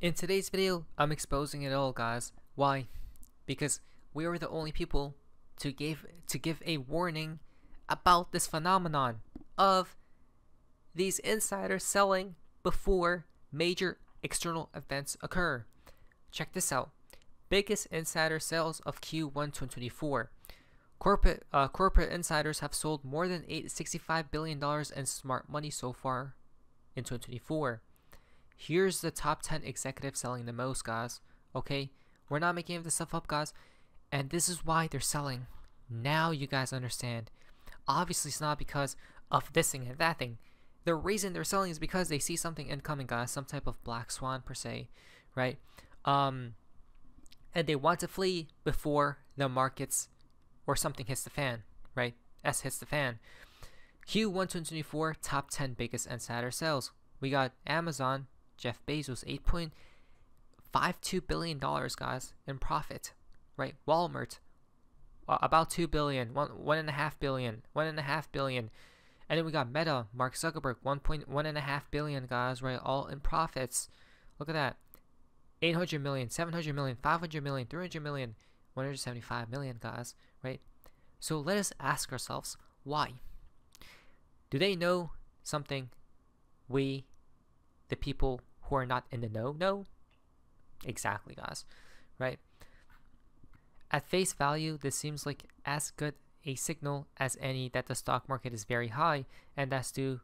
In today's video, I'm exposing it all, guys. Why? Because we are the only people to give a warning about this phenomenon of these insiders selling before major external events occur. Check this out. Biggest insider sales of Q1 2024. Corporate insiders have sold more than $65 billion in smart money so far in 2024. Here's the top 10 executives selling the most, guys. Okay? We're not making this stuff up, guys. And this is why they're selling. Now you guys understand. Obviously, it's not because of this thing and that thing. The reason they're selling is because they see something incoming, guys. Some type of black swan, per se. Right? And they want to flee before the markets or something hits the fan. Right? S hits the fan. Q1 2024, top 10 biggest insider sales. We got Amazon, Jeff Bezos, $8.52 billion, guys, in profit, right? Walmart, about $2 billion, $1.5 billion. And then we got Meta, Mark Zuckerberg, $1.5 billion, guys, right? All in profits. Look at that. 800 million, 700 million, 500 million, 300 million, 175 million, guys, right? So let us ask ourselves, why? Do they know something we, the people who are not in the know? Exactly, guys, right? At face value, this seems like as good a signal as any that the stock market is very high and is due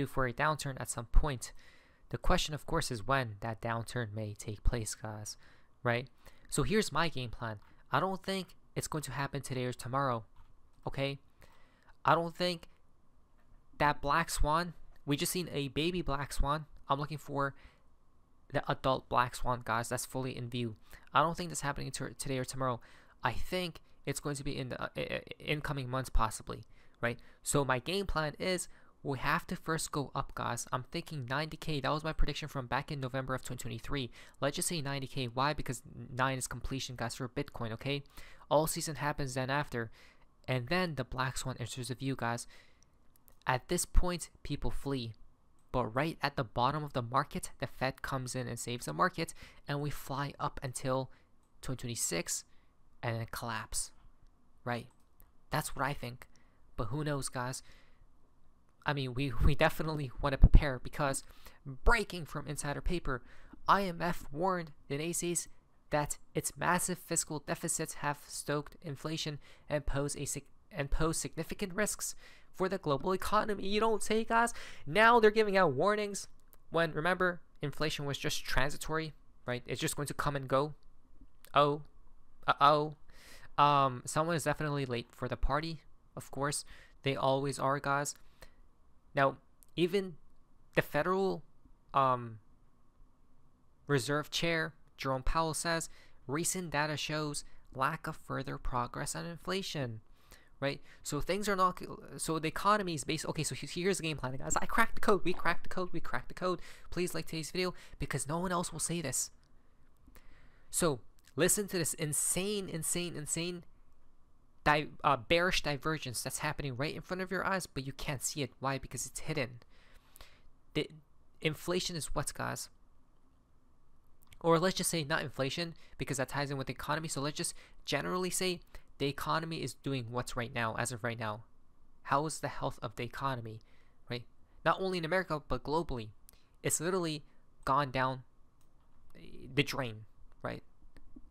for a downturn at some point. The question, of course, is when that downturn may take place, guys, right? So here's my game plan. I don't think it's going to happen today or tomorrow, okay? I don't think that black swan, we just seen a baby black swan. I'm looking for the adult black swan, guys, that's fully in view. I don't think that's happening today or tomorrow. I think it's going to be in the incoming months, possibly, right? So my game plan is we have to first go up, guys. I'm thinking 90K. That was my prediction from back in November of 2023. Let's just say 90K. Why? Because 9 is completion, guys, for Bitcoin, okay? All season happens then after. And then the black swan enters the view, guys. At this point, people flee. But right at the bottom of the market, the Fed comes in and saves the market, and we fly up until 2026 and then collapse, right? That's what I think. But who knows, guys? I mean, we definitely want to prepare, because breaking from insider paper, IMF warned the naysayers that its massive fiscal deficits have stoked inflation and pose significant risks for the global economy. You don't say, guys. Now they're giving out warnings when, remember, inflation was just transitory, right? It's just going to come and go. Someone is definitely late for the party, of course. They always are, guys. Now, even the Federal Reserve Chair, Jerome Powell, says recent data shows lack of further progress on inflation. Right, so things are not. So the economy is based. Okay, so here's the game plan, guys. I cracked the code. We cracked the code. We cracked the code. Please like today's video, because no one else will say this. So listen to this insane bearish divergence that's happening right in front of your eyes, but you can't see it. Why? Because it's hidden. The inflation is what, guys? Or let's just say not inflation, because that ties in with the economy. So let's just generally say the economy is doing what's right now, as of right now. How is the health of the economy, right? Not only in America, but globally. It's literally gone down the drain, right?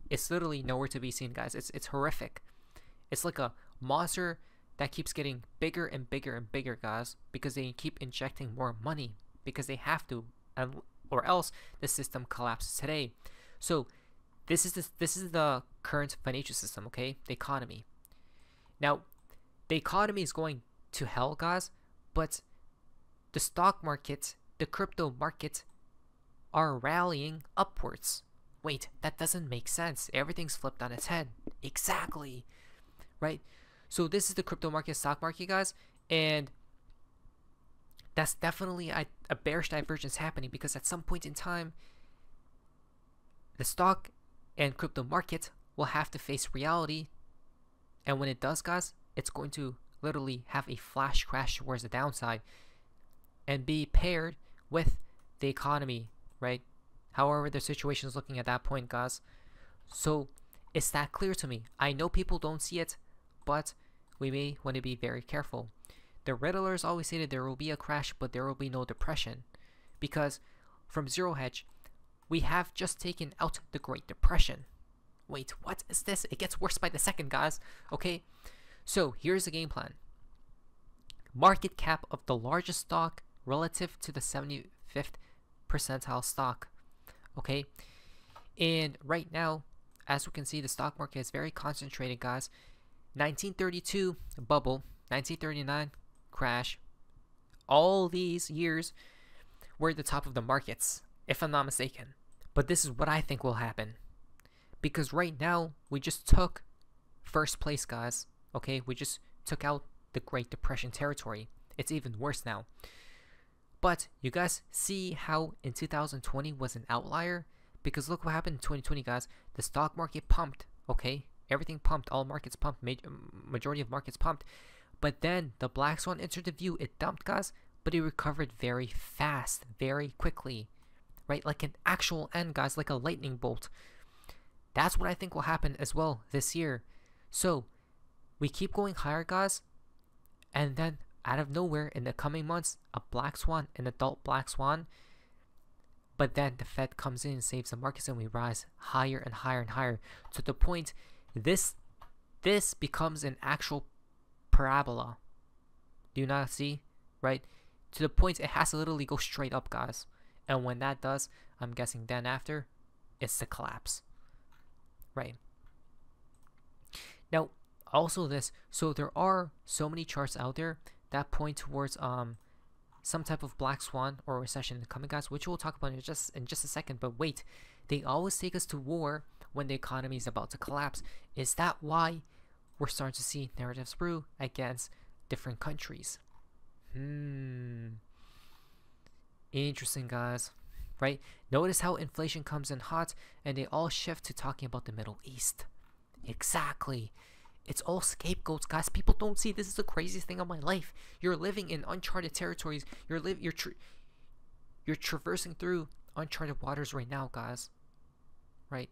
It's literally nowhere to be seen, guys. It's horrific. It's like a monster that keeps getting bigger and bigger and bigger, guys, because they keep injecting more money, because they have to, or else the system collapses today. So this is the current financial system, okay? The economy. Now, the economy is going to hell, guys, but the stock market, the crypto market are rallying upwards. Wait, that doesn't make sense. Everything's flipped on its head. Exactly. Right? So this is the crypto market, stock market, guys, and that's definitely a bearish divergence happening, because at some point in time, the stock and crypto market will have to face reality, and when it does, guys, it's going to literally have a flash crash towards the downside and be paired with the economy, right? however the situation is looking at that point, guys. So it's that clear to me. I know people don't see it, but we may want to be very careful. The Riddlers always say that there will be a crash, but there will be no depression, because from Zero Hedge, we have just taken out the Great Depression. Wait, what is this? It gets worse by the second, guys. Okay, so here's the game plan. Market cap of the largest stock relative to the 75th percentile stock. Okay, and right now, as we can see, the stock market is very concentrated, guys. 1932 bubble, 1939 crash. All these years were at the top of the markets, if I'm not mistaken. But this is what I think will happen, because right now we just took first place, guys. Okay, we just took out the Great Depression territory. It's even worse now. But you guys see how in 2020 was an outlier, because look what happened in 2020, guys. The stock market pumped. Okay, everything pumped, all markets pumped, majority of markets pumped. But then the black swan entered the view. It dumped, guys, but it recovered very fast, very quickly, right? Like an actual end, guys, like a lightning bolt. That's what I think will happen as well this year. So we keep going higher, guys, and then out of nowhere in the coming months, a black swan, an adult black swan. But then the Fed comes in and saves the markets, and we rise higher and higher and higher to the point this becomes an actual parabola. Do you not see? Right? To the point it has to literally go straight up, guys. And when that does, I'm guessing then after, it's the collapse. Right? Now, also this, so there are so many charts out there that point towards some type of black swan or recession coming, guys, which we'll talk about in just a second. But wait, they always take us to war when the economy is about to collapse. Is that why we're starting to see narratives brew against different countries? Interesting, guys. Right? Notice how inflation comes in hot and they all shift to talking about the Middle East. Exactly. It's all scapegoats, guys. People don't see this is the craziest thing of my life. You're living in uncharted territories. You're traversing through uncharted waters right now, guys. Right?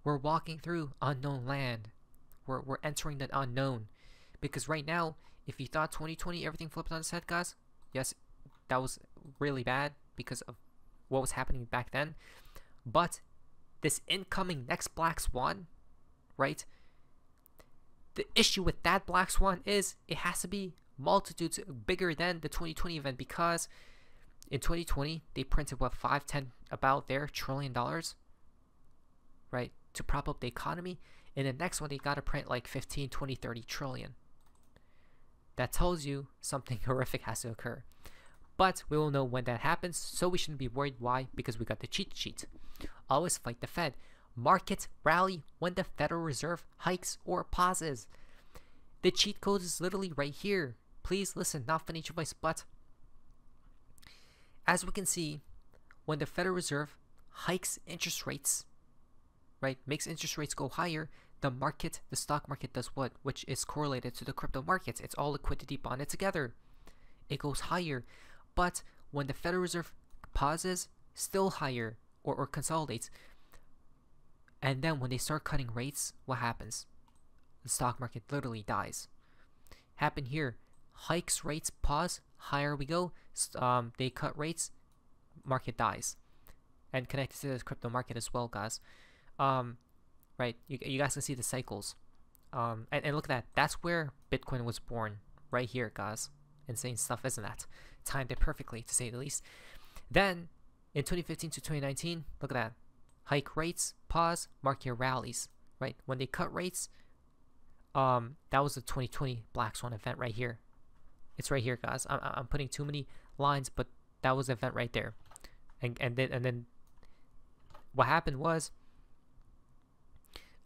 We're walking through unknown land. We're entering that unknown. Because right now, if you thought 2020 everything flipped on its head, guys, yes, that was really bad because of what was happening back then. But this incoming next black swan, right? The issue with that black swan is it has to be multitudes bigger than the 2020 event, because in 2020 they printed what, 5-10 about there trillion dollars, right, to prop up the economy. In the next one they got to print like 15, 20, 30 trillion. That tells you something horrific has to occur. But we will know when that happens, so we shouldn't be worried. Why? Because we got the cheat sheet. Always fight the Fed. Markets rally when the Federal Reserve hikes or pauses. The cheat code is literally right here. Please listen, not financial advice, but as we can see, when the Federal Reserve hikes interest rates, right, makes interest rates go higher, the market, the stock market does what? Which is correlated to the crypto markets. It's all liquidity bonded together. It goes higher. But when the Federal Reserve pauses, still higher or consolidates. And then when they start cutting rates, what happens? The stock market literally dies. Happen here. Hikes rates, pause, higher we go. They cut rates, market dies. And connected to the crypto market as well, guys. Right, you guys can see the cycles. And look at that. That's where Bitcoin was born. Right here, guys. Insane stuff, isn't that? Timed it perfectly, to say the least. Then, in 2015 to 2019, look at that. Hike rates, pause, market rallies, right? When they cut rates, that was the 2020 Black Swan event right here. It's right here, guys. I'm putting too many lines, but that was the event right there. And then what happened was,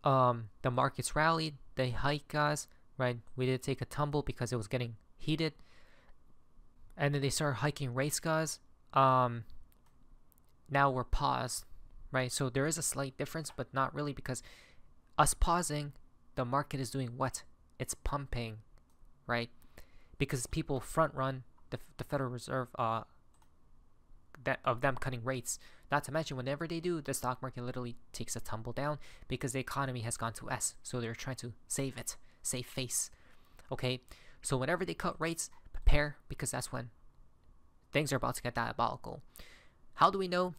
the markets rallied, they hiked, guys, right? We did take a tumble because it was getting heated. And then they started hiking rates, guys. Now we're paused, right? So there is a slight difference, but not really, because us pausing, the market is doing what? It's pumping, right? Because people front run the Federal Reserve, of them cutting rates. Not to mention, whenever they do, the stock market literally takes a tumble down because the economy has gone to S. So they're trying to save it, save face. Okay, so whenever they cut rates, prepare, because that's when things are about to get diabolical. How do we know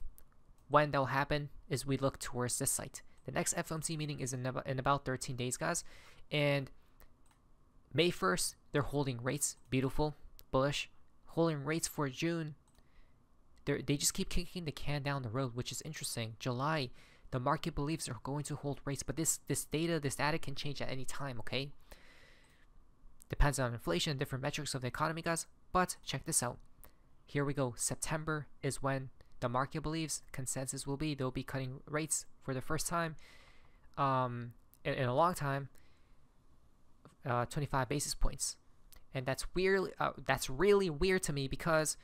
when that'll happen? Is we look towards this site. The next FOMC meeting is in about 13 days, guys. And May 1st, they're holding rates. Beautiful, bullish. Holding rates for June. They just keep kicking the can down the road, which is interesting. July, the market believes they're going to hold rates, but this data can change at any time, okay? Depends on inflation and different metrics of the economy, guys. But check this out. Here we go. September is when the market believes consensus will be they'll be cutting rates for the first time in a long time, 25 basis points. And that's really weird to me, because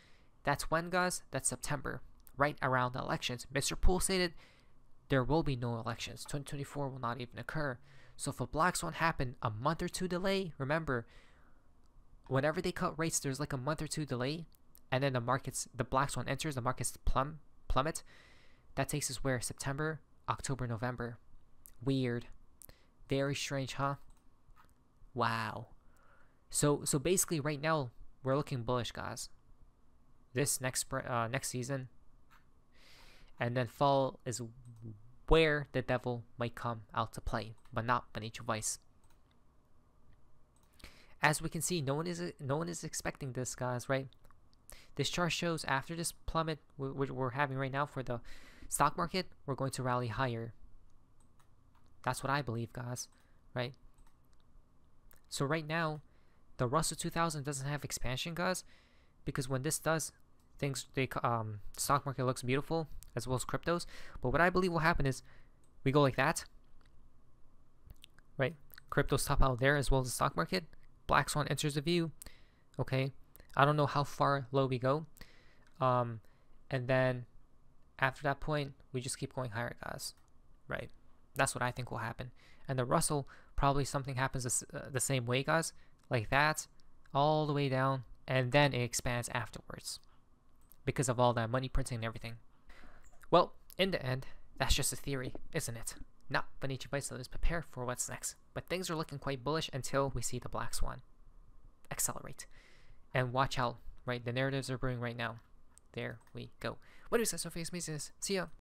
that's when, guys, that's September, right around the elections. Mr. Poole stated there will be no elections. 2024 will not even occur. So if a black swan happened, a month or two delay, remember, whenever they cut rates, there's like a month or two delay, and then the black swan enters, the markets plummet. That takes us where? September, October, November. Weird. Very strange, huh? Wow. So basically right now we're looking bullish, guys. This next season, and then fall is where the devil might come out to play, but not beneath your vice. As we can see, no one is expecting this, guys, right? This chart shows after this plummet we're having right now for the stock market, we're going to rally higher. That's what I believe, guys, right? So right now, the Russell 2000 doesn't have expansion, guys, because when this does, stock market looks beautiful, as well as cryptos. But what I believe will happen is we go like that, right? Cryptos top out there, as well as the stock market. Black swan enters the view. Okay, I don't know how far low we go, and then after that point we just keep going higher, guys, right? That's what I think will happen. And the Russell, probably something happens the same way, guys, like that, all the way down, and then it expands afterwards because of all that money printing and everything. Well, in the end, that's just a theory, isn't it? Not beneath your vice, so let's prepare for what's next. But things are looking quite bullish until we see the black swan accelerate. And watch out, right? The narratives are brewing right now. There we go. What is that? So face me, see ya.